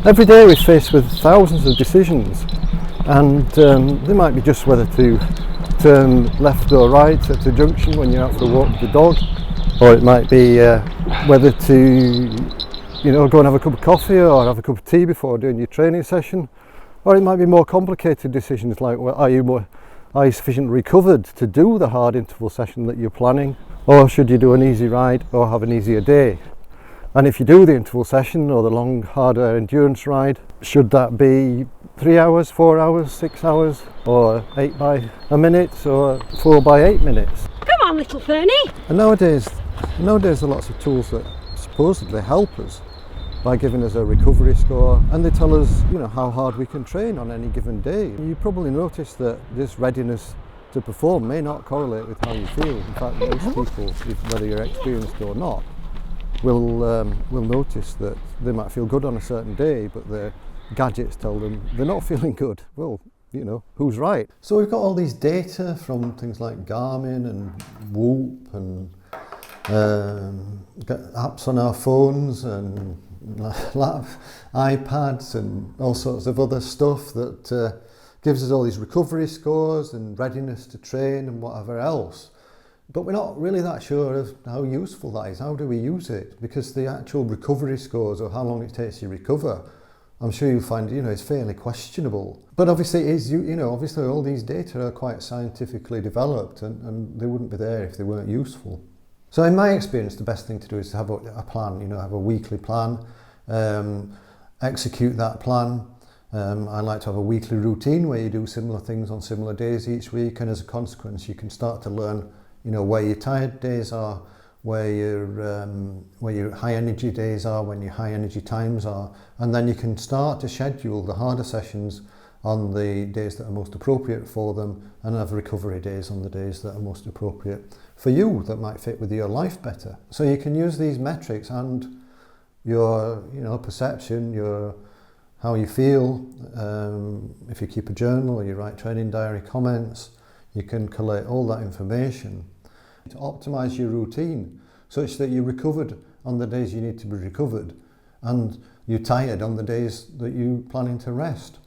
Every day we're faced with thousands of decisions, and they might be just whether to turn left or right at a junction when you're out for a walk with the dog, or it might be whether to go and have a cup of coffee or have a cup of tea before doing your training session, or it might be more complicated decisions like, well, are you sufficiently recovered to do the hard interval session that you're planning, or should you do an easy ride or have an easier day? And if you do the interval session or the long, harder endurance ride, should that be 3 hours, 4 hours, 6 hours, or 8 by a minute, or 4 by 8 minutes? Come on, little Fernie! And nowadays there are lots of tools that supposedly help us by giving us a recovery score, and they tell us, how hard we can train on any given day. You probably notice that this readiness to perform may not correlate with how you feel. In fact, most people, whether you're experienced or not, will notice that they might feel good on a certain day, but their gadgets tell them they're not feeling good. Well, who's right? So we've got all these data from things like Garmin and Whoop and apps on our phones and iPads and all sorts of other stuff that gives us all these recovery scores and readiness to train and whatever else. But we're not really that sure of how useful that is. How do we use it? Because the actual recovery scores, or how long it takes you to recover, I'm sure you'll find, it's fairly questionable. But obviously it is, obviously all these data are quite scientifically developed, and they wouldn't be there if they weren't useful. So in my experience, the best thing to do is to have a plan, have a weekly plan, execute that plan. I like to have a weekly routine where you do similar things on similar days each week, and as a consequence, you can start to learn where your tired days are, where your high energy days are, when your high energy times are, and then you can start to schedule the harder sessions on the days that are most appropriate for them, and have recovery days on the days that are most appropriate for you, that might fit with your life better. So you can use these metrics and your perception, how you feel, if you keep a journal or you write training diary comments, you can collate all that information to optimize your routine such that you're recovered on the days you need to be recovered and you're tired on the days that you're planning to rest.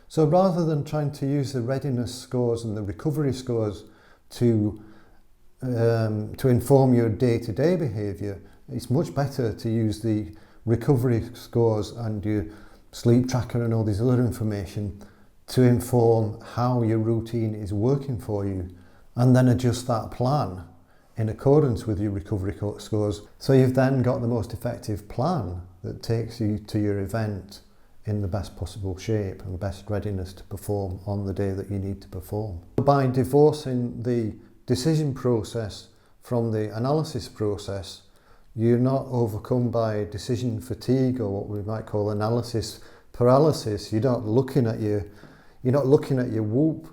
So rather than trying to use the readiness scores and the recovery scores to inform your day-to-day behaviour, it's much better to use the recovery scores and your sleep tracker and all this other information to inform how your routine is working for you, and then adjust that plan in accordance with your recovery scores. So you've then got the most effective plan that takes you to your event in the best possible shape and best readiness to perform on the day that you need to perform. By divorcing the decision process from the analysis process, you're not overcome by decision fatigue, or what we might call analysis paralysis. You're not looking at your Whoop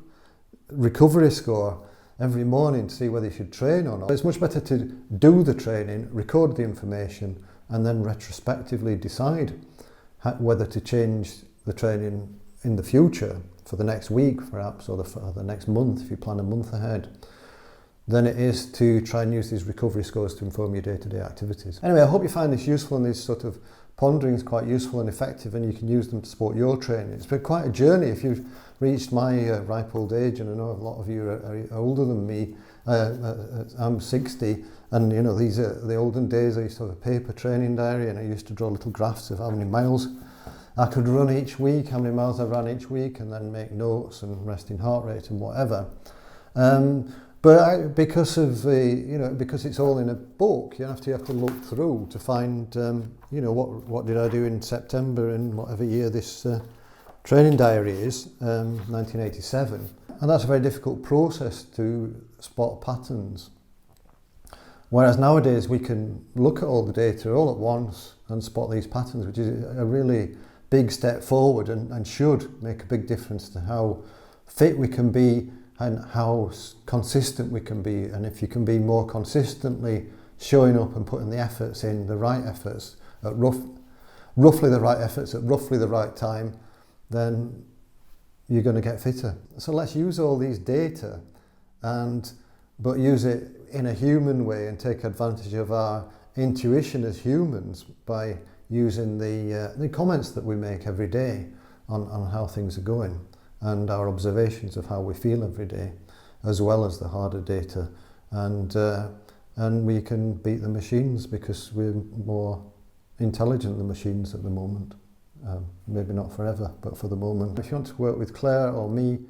recovery score every morning to see whether you should train or not. It's much better to do the training, record the information, and then retrospectively decide whether to change the training in the future for the next week perhaps, or the next month if you plan a month ahead, than it is to try and use these recovery scores to inform your day-to-day activities. Anyway, I hope you find this useful, and this sort of pondering is quite useful and effective, and you can use them to support your training. It's been quite a journey if you've reached my ripe old age, and I know a lot of you are older than me. I'm 60, and these are the olden days. I used to have a paper training diary, and I used to draw little graphs of how many miles I could run each week, how many miles I ran each week, and then make notes and resting heart rate and whatever. But because it's all in a book, you have to look through to find, what did I do in September in whatever year this training diary is, 1987. And that's a very difficult process to spot patterns. Whereas nowadays we can look at all the data all at once and spot these patterns, which is a really big step forward and should make a big difference to how fit we can be and how consistent we can be. And if you can be more consistently showing up and putting the efforts in, the right efforts at roughly the right efforts at roughly the right time, then you're going to get fitter. So let's use all these data but use it in a human way and take advantage of our intuition as humans by using the comments that we make every day on how things are going and our observations of how we feel every day, as well as the harder data. And we can beat the machines because we're more intelligent than machines at the moment. Maybe not forever, but for the moment. If you want to work with Claire or me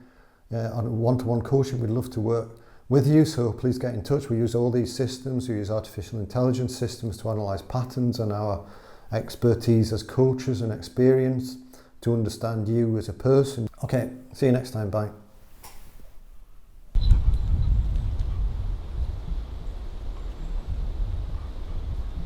on one-to-one coaching, we'd love to work with you, so please get in touch. We use all these systems. We use artificial intelligence systems to analyse patterns and our expertise as coaches and experience to understand you as a person. Okay, see you next time. Bye.